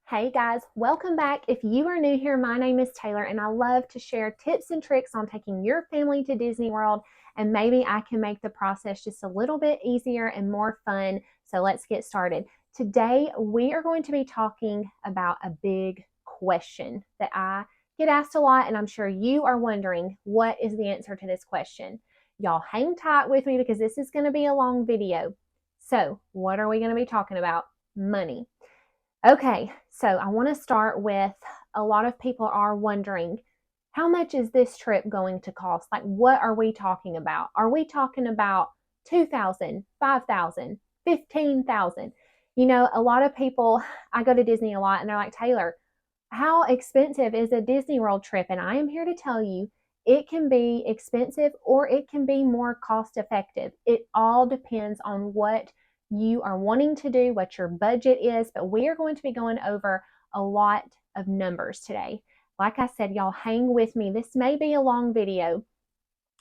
Hey guys, welcome back. If you are new here, my name is Taylor and I love to share tips and tricks on taking your family to Disney World, and maybe I can make the process just a little bit easier and more fun. So let's get started. Today we are going to be talking about a big question that I get asked a lot, and I'm sure you are wondering what is the answer to this question. Y'all hang tight with me because this is going to be a long video. So what are we going to be talking about? Money. Okay, so I want to start with, a lot of people are wondering, how much is this trip going to cost? Like, what are we talking about? Are we talking about 2,000, 5,000, 15,000? You know, a lot of people, I go to Disney a lot and they're like, Taylor, how expensive is a Disney World trip? And I am here to tell you, it can be expensive or it can be more cost effective. It all depends on what you are wanting to do, what your budget is, but we are going to be going over a lot of numbers today. Like I said, y'all hang with me. This may be a long video,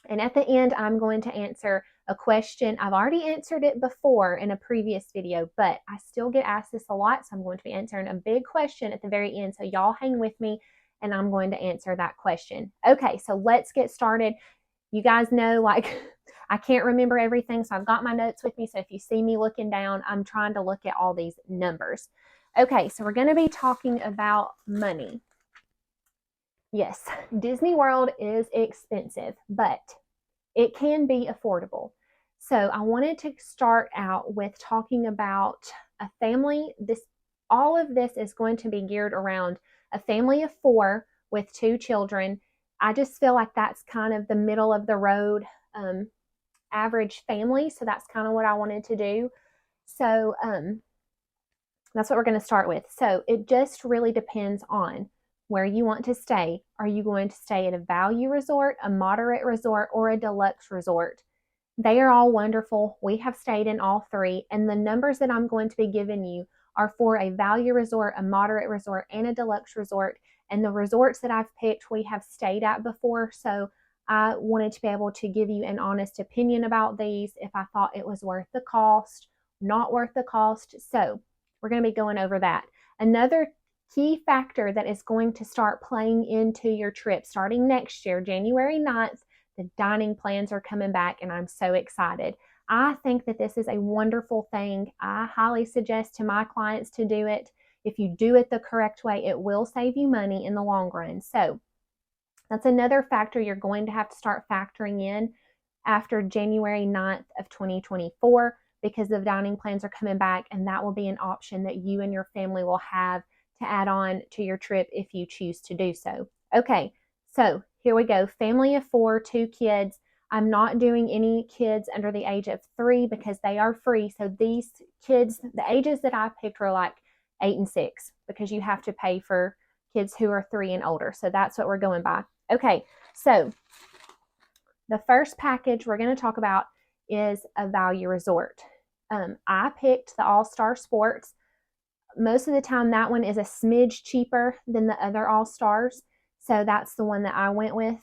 and at the end, I'm going to answer a question. I've already answered it before in a previous video, but I still get asked this a lot, so I'm going to be answering a big question at the very end. So y'all hang with me, and I'm going to answer that question. Okay, so let's get started. You guys know, like, I can't remember everything, so I've got my notes with me. So if you see me looking down, I'm trying to look at all these numbers. Okay, so we're going to be talking about money. Yes, Disney World is expensive, but it can be affordable. So I wanted to start out with talking about a family. All of this is going to be geared around a family of 4 with 2 children. I just feel like that's kind of the middle of the road average family. So that's kind of what I wanted to do. So that's what we're going to start with. So it just really depends on where you want to stay. Are you going to stay at a value resort, a moderate resort, or a deluxe resort? They are all wonderful. We have stayed in all 3, and the numbers that I'm going to be giving you are for a value resort, a moderate resort, and a deluxe resort. And the resorts that I've picked, we have stayed at before, so I wanted to be able to give you an honest opinion about these, if I thought it was worth the cost, not worth the cost. So we're going to be going over that. Another key factor that is going to start playing into your trip starting next year, January 9th, the dining plans are coming back, and I'm so excited. I think that this is a wonderful thing. I highly suggest to my clients to do it. If you do it the correct way, it will save you money in the long run. So that's another factor you're going to have to start factoring in after January 9th of 2024, because the dining plans are coming back, and that will be an option that you and your family will have to add on to your trip if you choose to do so. Okay, so here we go. Family of 4, 2 kids. I'm not doing any kids under the age of 3 because they are free. So these kids, the ages that I picked were like 8 and 6, because you have to pay for kids who are 3 and older. So that's what we're going by. Okay, so the first package we're going to talk about is a value resort. I picked the All-Star Sports. Most of the time that one is a smidge cheaper than the other All-Stars, so that's the one that I went with.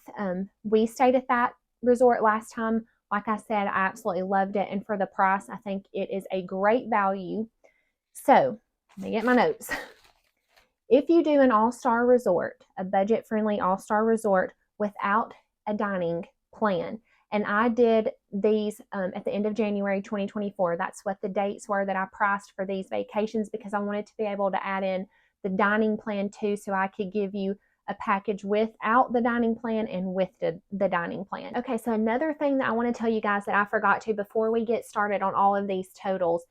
We stayed at that resort last time. Like I said, I absolutely loved it, and for the price, I think it is a great value. So let me get my notes. If you do an all-star resort, a budget-friendly all-star resort without a dining plan, and I did these at the end of January 2024. That's what the dates were that I priced for these vacations, because I wanted to be able to add in the dining plan too, so I could give you a package without the dining plan and with the dining plan. Okay, so another thing that I want to tell you guys that I forgot to before we get started on all of these totals,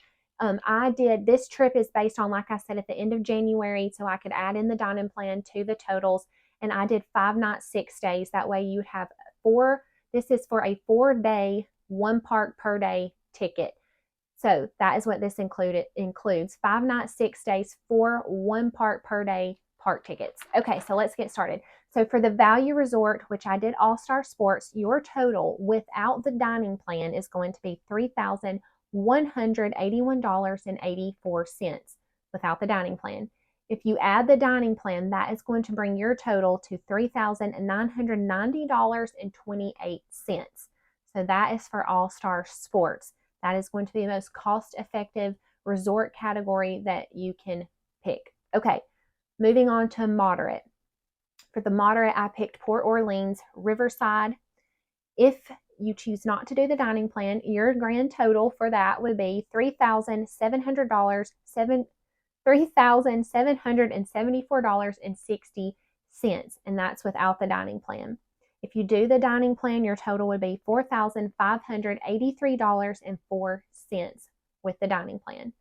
this trip is based on, like I said, at the end of January, so I could add in the dining plan to the totals, and I did 5 nights, 6 days. That way you have 4. This is for a 4-day, 1 park per day ticket. So that is what this includes 5 nights, 6 days, 4 1 park per day park tickets. Okay, so let's get started. So for the value resort, which I did All-Star Sports, your total without the dining plan is going to be $3,181.84 without the dining plan. If you add the dining plan, that is going to bring your total to $3,990.28. So that is for All-Star Sports. That is going to be the most cost-effective resort category that you can pick. Okay, Moving on to moderate. For the moderate, I picked Port Orleans, Riverside. If you choose not to do the dining plan, your grand total for that would be $3,700, $3,774.60, and that's without the dining plan. If you do the dining plan, your total would be $4,583.04 with the dining plan.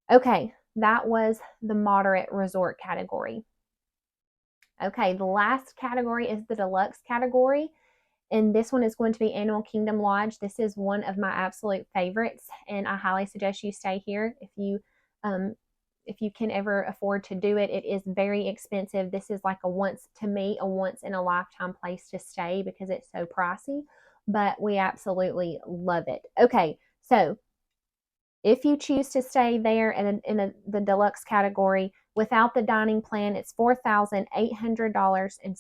Okay, that was the moderate resort category. Okay, the last category is the deluxe category, and this one is going to be Animal Kingdom Lodge. This is one of my absolute favorites, and I highly suggest you stay here if you can ever afford to do it. It is very expensive. This is like a once in a lifetime place to stay because it's so pricey, but we absolutely love it. Okay, so if you choose to stay there in the deluxe category without the dining plan, it's $4,800 and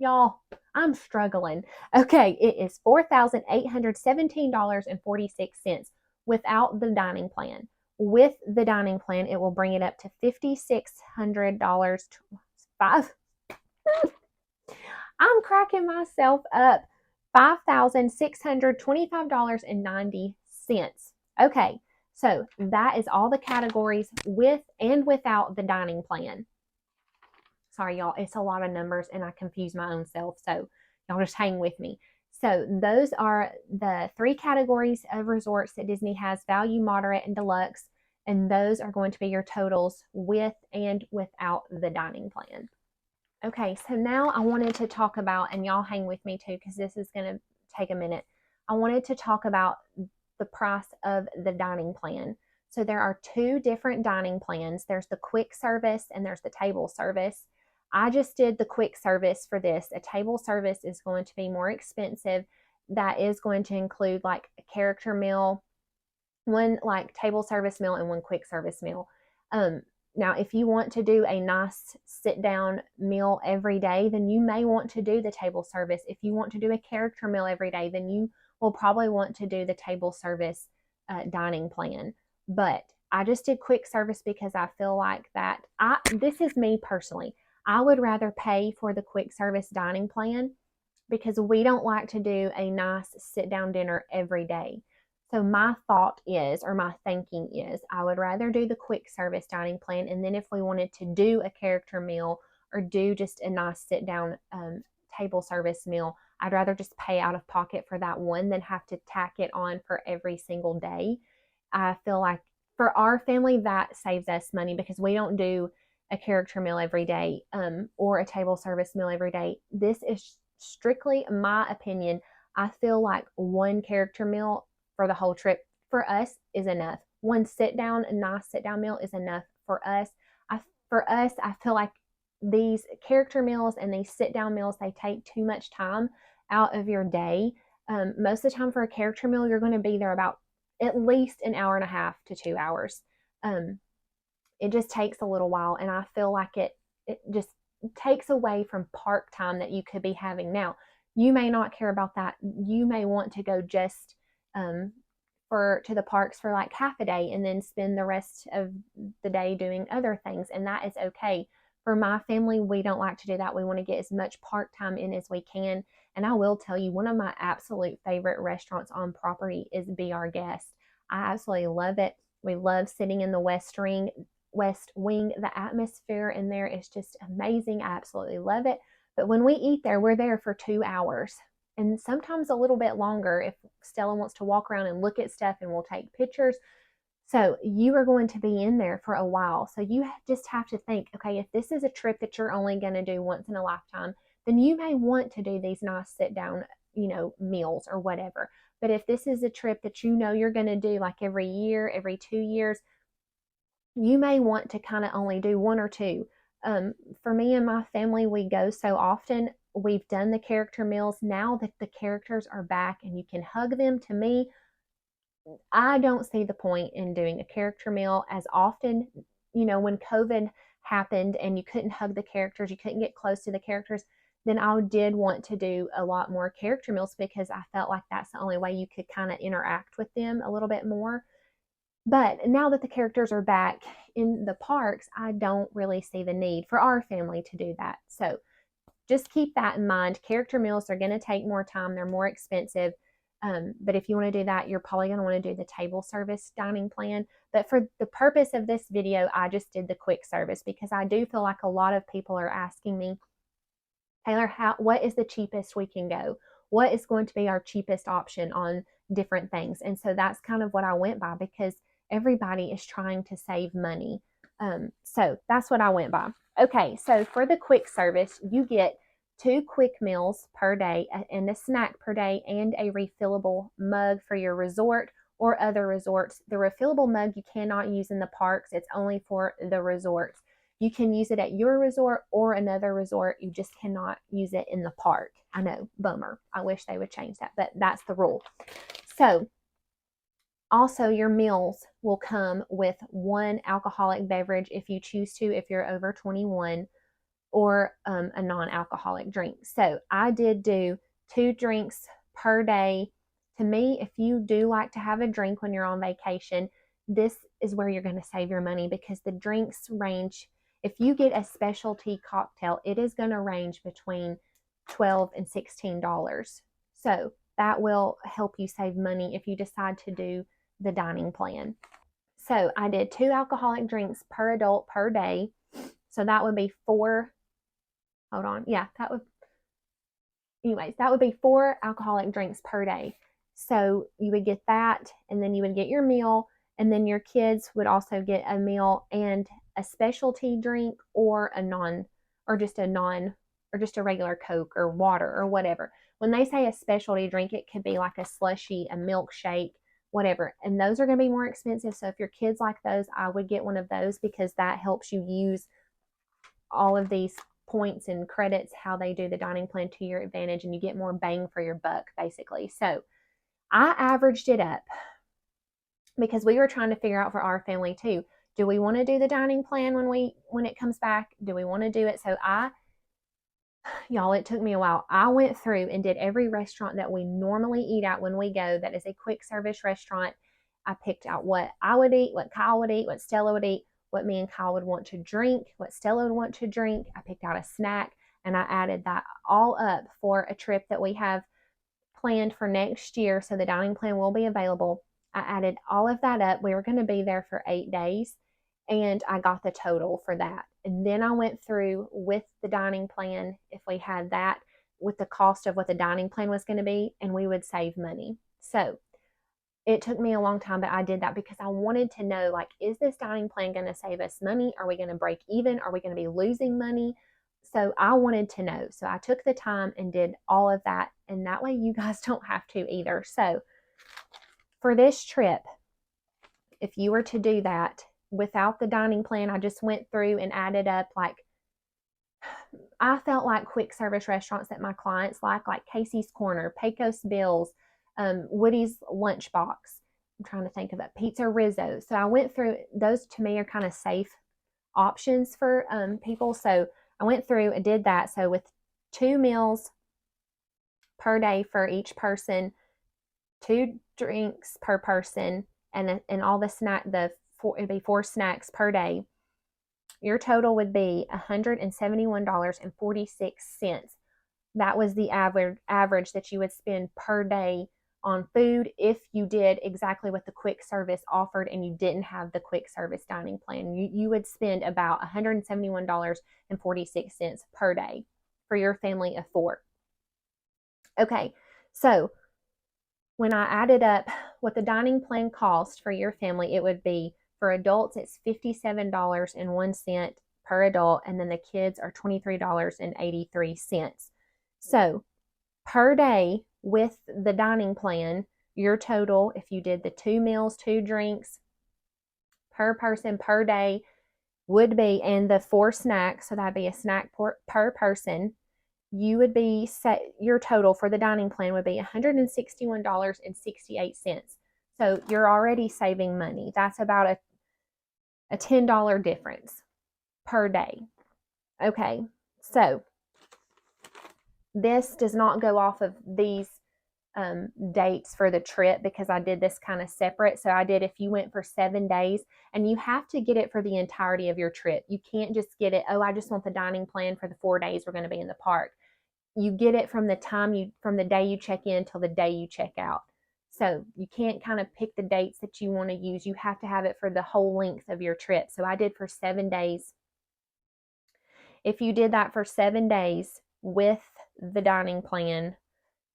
y'all, I'm struggling. Okay, it is $4,817.46 without the dining plan. With the dining plan, it will bring it up to $5,600. I'm cracking myself up. $5,625.90. Okay, so that is all the categories with and without the dining plan. Sorry, y'all, it's a lot of numbers and I confuse my own self, so y'all just hang with me. So those are the 3 categories of resorts that Disney has: value, moderate, and deluxe, and those are going to be your totals with and without the dining plan. Okay, so now I wanted to talk about, and y'all hang with me too because this is going to take a minute. I wanted to talk about the price of the dining plan. So there are 2 different dining plans. There's the quick service and there's the table service. I just did the quick service for this. A table service is going to be more expensive. That is going to include like a character meal, one like table service meal and one quick service meal. Now, if you want to do a nice sit down meal every day, then you may want to do the table service. If you want to do a character meal every day, then you will probably want to do the table service dining plan. But I just did quick service because I feel like that this is me personally. I would rather pay for the quick service dining plan because we don't like to do a nice sit down dinner every day. So my thought is, or my thinking is, I would rather do the quick service dining plan, and then if we wanted to do a character meal or do just a nice sit down table service meal, I'd rather just pay out of pocket for that one than have to tack it on for every single day. I feel like for our family that saves us money because we don't do a character meal every day or a table service meal every day. This is strictly my opinion. I feel like one character meal for the whole trip for us is enough. One a nice sit down meal is enough for us. I feel like these character meals and these sit down meals, they take too much time out of your day. Most of the time for a character meal, you're going to be there about at least an hour and a half to 2 hours. It just takes a little while, and I feel like it just takes away from park time that you could be having. Now, you may not care about that. You may want to go just to the parks for like half a day and then spend the rest of the day doing other things, and that is okay. For my family, we don't like to do that. We want to get as much park time in as we can. And I will tell you, one of my absolute favorite restaurants on property is Be Our Guest. I absolutely love it. We love sitting in the West Wing. The atmosphere in there is just amazing. I absolutely love it. But when we eat there, we're there for 2 hours and sometimes a little bit longer if Stella wants to walk around and look at stuff, and we'll take pictures. So you are going to be in there for a while. So you just have to think, okay, if this is a trip that you're only going to do once in a lifetime, then you may want to do these nice sit down, meals or whatever. But if this is a trip that you're going to do like every year, every 2 years, you may want to kind of only do 1 or 2. For me and my family, we go so often. We've done the character meals. Now that the characters are back and you can hug them, to me, I don't see the point in doing a character meal as often. When COVID happened and you couldn't hug the characters, you couldn't get close to the characters, then I did want to do a lot more character meals because I felt like that's the only way you could kind of interact with them a little bit more. But now that the characters are back in the parks, I don't really see the need for our family to do that. So just keep that in mind. Character meals are going to take more time, they're more expensive. But if you want to do that, you're probably going to want to do the table service dining plan. But for the purpose of this video, I just did the quick service because I do feel like a lot of people are asking me, Taylor, what is the cheapest we can go? What is going to be our cheapest option on different things? And so that's kind of what I went by because everybody is trying to save money. So that's what I went by. Okay, so for the quick service, you get 2 quick meals per day and a snack per day and a refillable mug for your resort or other resorts. The refillable mug you cannot use in the parks. It's only for the resorts. You can use it at your resort or another resort. You just cannot use it in the park. I know, bummer. I wish they would change that, but that's the rule. So also, your meals will come with 1 alcoholic beverage if you choose to, if you're over 21, or a non-alcoholic drink. So I did do 2 drinks per day. To me, if you do like to have a drink when you're on vacation, this is where you're going to save your money because the drinks range. If you get a specialty cocktail, it is going to range between $12 and $16. So that will help you save money if you decide to do the dining plan. So I did 2 alcoholic drinks per adult per day. So that would be 4. Hold on. Yeah, that would be 4 alcoholic drinks per day. So you would get that, and then you would get your meal, and then your kids would also get a meal and a specialty drink or just a regular Coke or water or whatever. When they say a specialty drink, it could be like a slushie, a milkshake, whatever. And those are going to be more expensive. So if your kids like those, I would get one of those because that helps you use all of these points and credits, how they do the dining plan to your advantage, and you get more bang for your buck, basically. So I averaged it up because we were trying to figure out for our family too. Do we want to do the dining plan when it comes back? Do we want to do it? So y'all, it took me a while. I went through and did every restaurant that we normally eat at when we go that is a quick service restaurant. I picked out what I would eat, what Kyle would eat, what Stella would eat, what me and Kyle would want to drink, what Stella would want to drink. I picked out a snack, and I added that all up for a trip that we have planned for next year. So the dining plan will be available. I added all of that up. We were going to be there for 8 days, and I got the total for that. And then I went through with the dining plan, if we had that, with the cost of what the dining plan was going to be, and we would save money. So it took me a long time, but I did that because I wanted to know, like, is this dining plan going to save us money? Are we going to break even? Are we going to be losing money? So I wanted to know. So I took the time and did all of that. And that way you guys don't have to either. So for this trip, if you were to do that without the dining plan, I just went through and added up, like, I felt like quick service restaurants that my clients like Casey's Corner, Pecos Bill's, Woody's Lunchbox. I'm trying to think of it. Pizza Rizzo. So I went through those. To me are kind of safe options for people. So I went through and did that. So with 2 meals per day for each person, 2 drinks per person, and all it'd be 4 snacks per day. Your total would be $171.46. That was the average that you would spend per day on food if you did exactly what the quick service offered and you didn't have the quick service dining plan. You would spend about $171.46 per day for your family of 4. Okay, so when I added up what the dining plan cost for your family, it would be, for adults, it's $57.01 per adult, and then the kids are $23.83. So per day with the dining plan, your total, if you did the 2 meals, 2 drinks per person per day, would be, and the 4 snacks, so that'd be a snack per person, you would be your total for the dining plan would be $161.68. So you're already saving money. That's about a $10 difference per day. Okay, so this does not go off of these dates for the trip because I did this kind of separate. So I did if you went for 7 days, and you have to get it for the entirety of your trip. You can't just get it, oh, I just want the dining plan for the 4 days we're going to be in the park. You get it from the day you check in till the day you check out. So you can't kind of pick the dates that you want to use. You have to have it for the whole length of your trip. So I did for 7 days. If you did that for 7 days with the dining plan,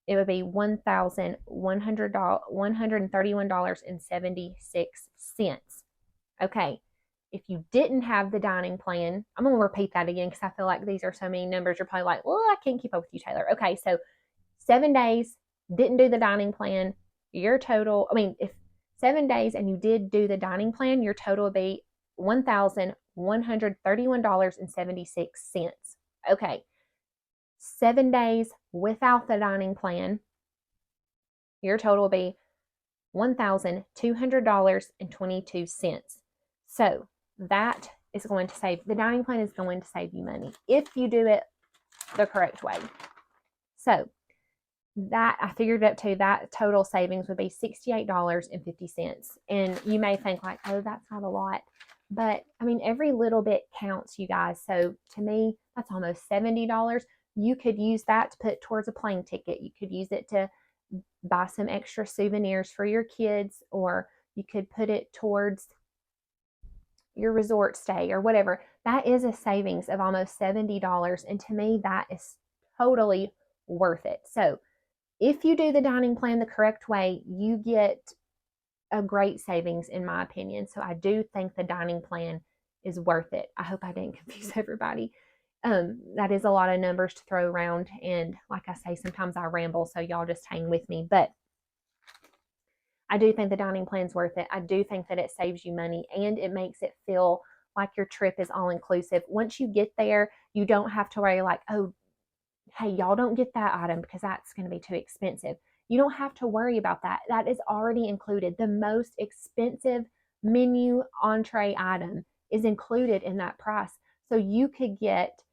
it would be $1,131.76. Okay. If you didn't have the dining plan, I'm going to repeat that again because I feel like these are so many numbers. You're probably like, well, I can't keep up with you, Taylor. Okay, so 7 days, didn't do the dining plan, your total, if 7 days and you did do the dining plan, your total would be $1,131.76. Okay, 7 days without the dining plan, your total will be $1,200.22. So that is going to save, the dining plan is going to save you money if you do it the correct way. So that, I figured up to that total savings would be $68.50. And you may think like, oh, that's not a lot. But every little bit counts, you guys. So to me, that's almost $70. You could use that to put towards a plane ticket. You could use it to buy some extra souvenirs for your kids, or you could put it towards your resort stay or whatever. That is a savings of almost $70. And to me, that is totally worth it. So if you do the dining plan the correct way, you get a great savings, in my opinion. So I do think the dining plan is worth it. I hope I didn't confuse everybody. That is a lot of numbers to throw around. And like I say, sometimes I ramble, so y'all just hang with me. But I do think the dining plan is worth it. I do think that it saves you money and it makes it feel like your trip is all inclusive. Once you get there, you don't have to worry like, oh, hey, y'all don't get that item because that's going to be too expensive. You don't have to worry about that. That is already included. The most expensive menu entree item is included in that price. So you could get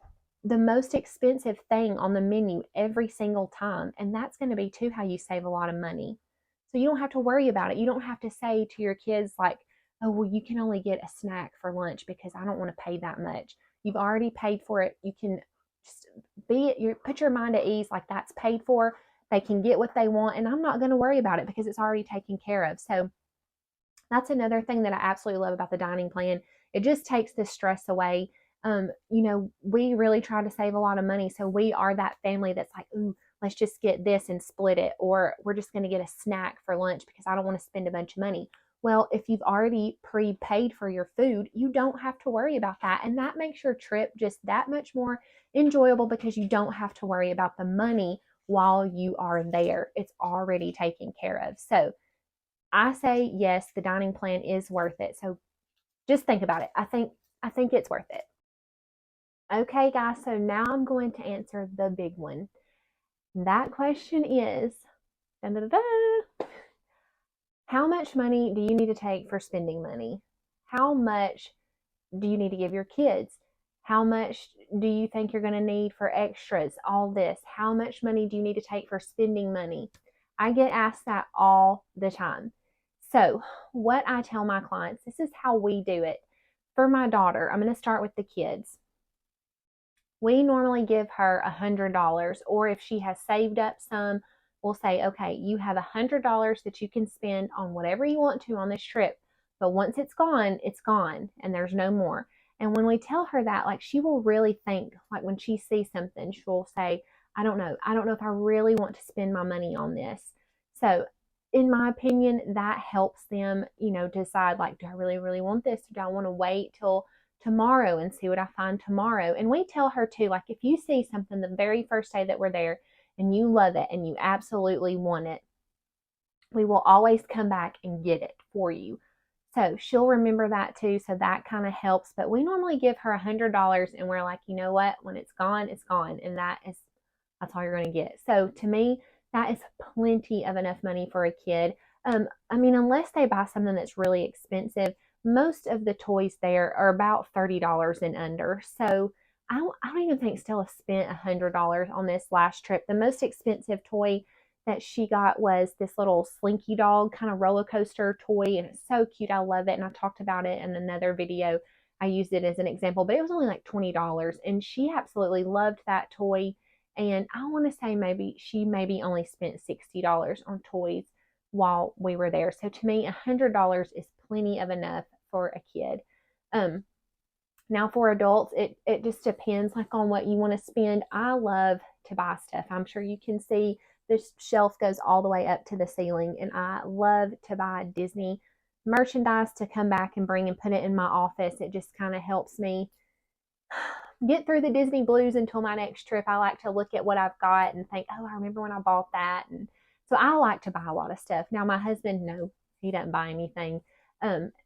the most expensive thing on the menu every single time. And that's going to be too how you save a lot of money. So you don't have to worry about it. You don't have to say to your kids like, oh, well, you can only get a snack for lunch because I don't want to pay that much. You've already paid for it. You can just put your mind at ease, like that's paid for. They can get what they want, and I'm not going to worry about it because it's already taken care of. So that's another thing that I absolutely love about the dining plan. It just takes the stress away. We really try to save a lot of money. So we are that family that's like, ooh, let's just get this and split it. Or we're just going to get a snack for lunch because I don't want to spend a bunch of money. Well, if you've already prepaid for your food, you don't have to worry about that. And that makes your trip just that much more enjoyable because you don't have to worry about the money while you are there. It's already taken care of. So I say yes, the dining plan is worth it. So just think about it. I think it's worth it. Okay, guys, so now I'm going to answer the big one. That question is, how much money do you need to take for spending money? How much do you need to give your kids? How much do you think you're going to need for extras? All this. How much money do you need to take for spending money? I get asked that all the time. So what I tell my clients, this is how we do it. For my daughter, I'm going to start with the kids. We normally give her $100, or if she has saved up some, we'll say, okay, you have $100 that you can spend on whatever you want to on this trip. But once it's gone, and there's no more. And when we tell her that, like, she will really think, like when she sees something, she'll say, I don't know if I really want to spend my money on this. So in my opinion, that helps them, decide like, do I really, really want this? Or do I want to wait till tomorrow and see what I find tomorrow? And we tell her too, like if you see something the very first day that we're there and you love it and you absolutely want it, we will always come back and get it for you. So she'll remember that too. So that kind of helps. But we normally give her $100 and we're like, you know what? When it's gone, it's gone. And that's all you're going to get. So to me, that is plenty of enough money for a kid. Unless they buy something that's really expensive, most of the toys there are about $30 and under. So I don't even think Stella spent $100 on this last trip. The most expensive toy that she got was this little Slinky Dog kind of roller coaster toy, and it's so cute. I love it, and I talked about it in another video. I used it as an example, but it was only like $20, and she absolutely loved that toy. And I want to say she maybe only spent $60 on toys while we were there. So to me, $100 is plenty of enough for a kid. Now for adults, it just depends like on what you want to spend. I love to buy stuff. I'm sure you can see this shelf goes all the way up to the ceiling, and I love to buy Disney merchandise to come back and bring and put it in my office. It just kind of helps me get through the Disney blues until my next trip. I like to look at what I've got and think, oh, I remember when I bought that. And so I like to buy a lot of stuff. Now my husband, no, he doesn't buy anything.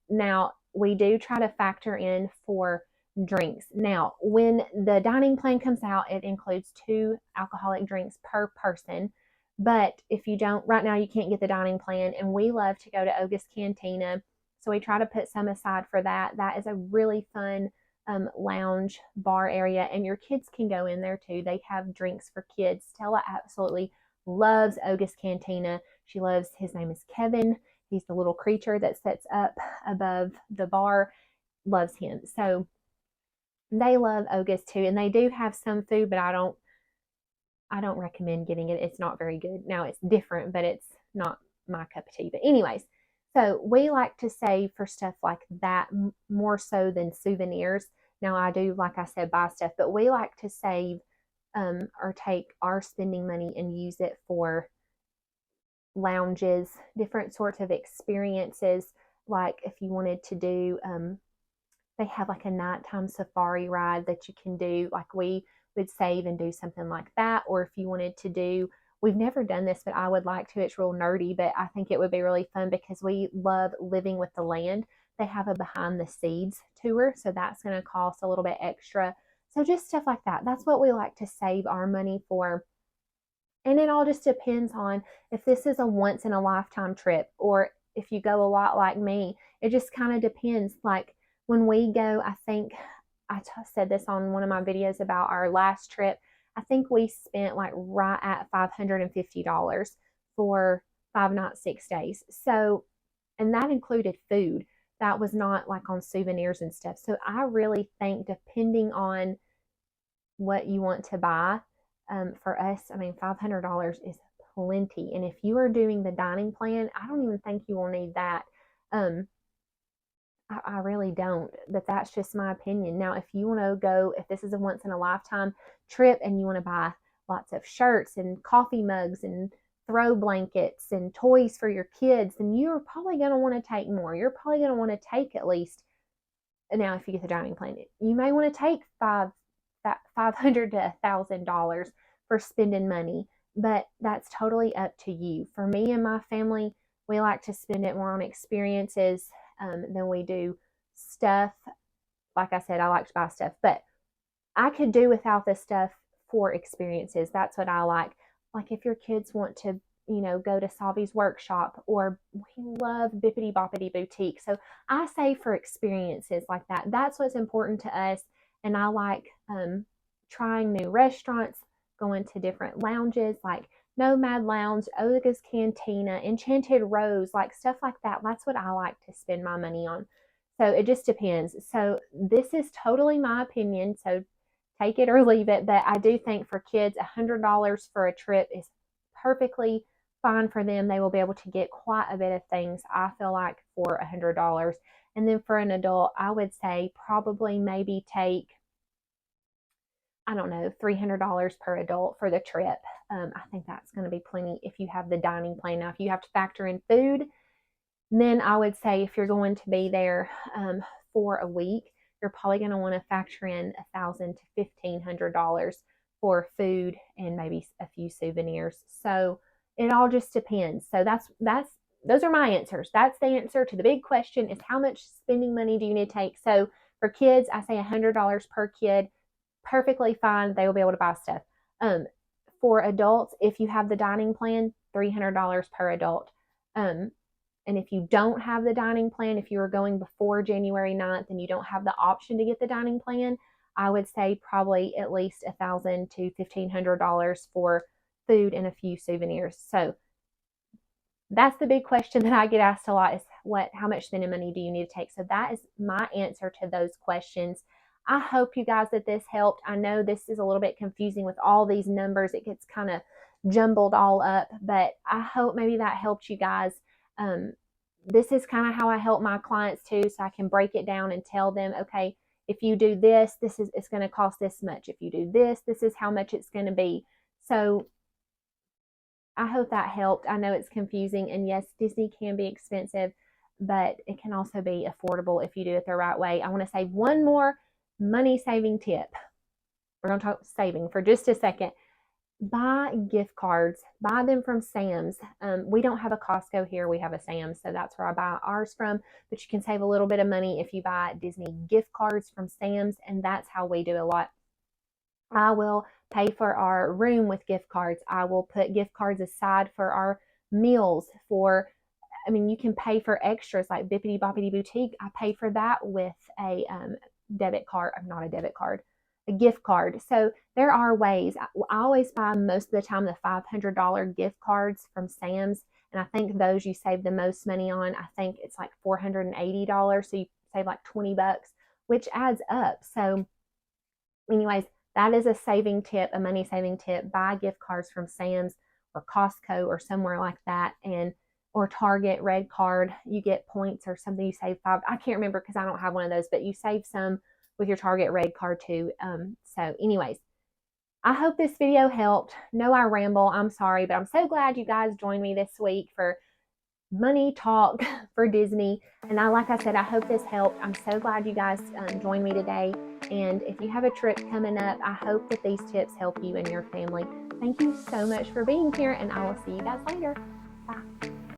Now we do try to factor in for drinks. Now, when the dining plan comes out, it includes 2 alcoholic drinks per person. But if you don't, right now you can't get the dining plan, and we love to go to Oga's Cantina. So we try to put some aside for that. That is a really fun lounge bar area, and your kids can go in there too. They have drinks for kids. Stella absolutely loves Oga's Cantina. She loves, his name is Kevin. He's the little creature that sits up above the bar. Loves him. So they love Oga's too, and they do have some food, but I don't recommend getting it. It's not very good. Now it's different, but it's not my cup of tea. But anyways, so we like to save for stuff like that more so than souvenirs. Now I do, like I said, buy stuff, but we like to save or take our spending money and use it for lounges, different sorts of experiences. Like if you wanted to do, they have like a nighttime safari ride that you can do. Like we would save and do something like that. Or if you wanted to do, we've never done this, but I would like to. It's real nerdy, but I think it would be really fun because we love living with the land. They have a behind the seeds tour, so that's going to cost a little bit extra. So just stuff like that. That's what we like to save our money for. And it all just depends on if this is a once in a lifetime trip or if you go a lot like me. It just kind of depends. Like when we go, I think I said this on one of my videos about our last trip. I think we spent like right at $550 for 5 nights, 6 days. So, and that included food. That was not like on souvenirs and stuff. So I really think depending on what you want to buy, for us, I mean, $500 is plenty. And if you are doing the dining plan, I don't even think you will need that. I really don't, but that's just my opinion. Now, if you want to go, if this is a once in a lifetime trip and you want to buy lots of shirts and coffee mugs and throw blankets and toys for your kids, then you're probably going to want to take more. You're probably going to want to take at least, now if you get the dining plan, you may want to take $500 to $1,000 for spending money, but that's totally up to you. For me and my family, we like to spend it more on experiences than we do stuff. Like I said, I like to buy stuff, but I could do without the stuff for experiences. That's what I like. Like if your kids want to, go to Savi's workshop, or we love Bippity Boppity Boutique. So I say for experiences like that. That's what's important to us. And I like trying new restaurants, going to different lounges like Nomad Lounge, Oga's Cantina, Enchanted Rose, like stuff like that. That's what I like to spend my money on. So it just depends. So this is totally my opinion. So take it or leave it. But I do think for kids, $100 for a trip is perfectly fine for them. They will be able to get quite a bit of things, I feel like, for $100. And then for an adult, I would say probably maybe take, I don't know, $300 per adult for the trip. I think that's going to be plenty if you have the dining plan. Now, if you have to factor in food, then I would say if you're going to be there for a week, you're probably going to want to factor in $1,000 to $1,500 for food and maybe a few souvenirs. So it all just depends. So those are my answers. That's the answer to the big question: is how much spending money do you need to take? So for kids, I say $100 per kid. Perfectly fine. They will be able to buy stuff. For adults, if you have the dining plan, $300 per adult. And if you don't have the dining plan, if you are going before January 9th and you don't have the option to get the dining plan, I would say probably at least $1,000 to $1,500 for food and a few souvenirs. So that's the big question that I get asked a lot is how much spending money do you need to take? So that is my answer to those questions. I hope you guys that this helped. I know this is a little bit confusing with all these numbers. It gets kind of jumbled all up, but I hope maybe that helped you guys. This is kind of how I help my clients too, so I can break it down and tell them, okay, if you do this, it's going to cost this much. If you do this, this is how much it's going to be. So I hope that helped. I know it's confusing, and yes, Disney can be expensive, but it can also be affordable if you do it the right way. I want to say one more money saving tip. We're going to talk saving for just a second. Buy gift cards. Buy them from Sam's. We don't have a Costco here. We have a Sam's, so that's where I buy ours from. But you can save a little bit of money if you buy Disney gift cards from Sam's, and that's how we do a lot. I will pay for our room with gift cards. I will put gift cards aside for our meals. You can pay for extras like Bippity Boppity Boutique. I pay for that with a debit card. Not a debit card, a gift card. So there are ways. I always buy most of the time the $500 gift cards from Sam's, and I think those you save the most money on. I think it's like $480, so you save like $20, which adds up. So anyways, that is a saving tip, a money saving tip. Buy gift cards from Sam's or Costco or somewhere like that, or Target Red Card. You get points or something. You save $5. I can't remember because I don't have one of those, but you save some with your Target Red Card too. So anyways, I hope this video helped. No, I ramble. I'm sorry, but I'm so glad you guys joined me this week for money talk for Disney. And like I said, I hope this helped. I'm so glad you guys joined me today. And if you have a trip coming up, I hope that these tips help you and your family. Thank you so much for being here, and I will see you guys later. Bye.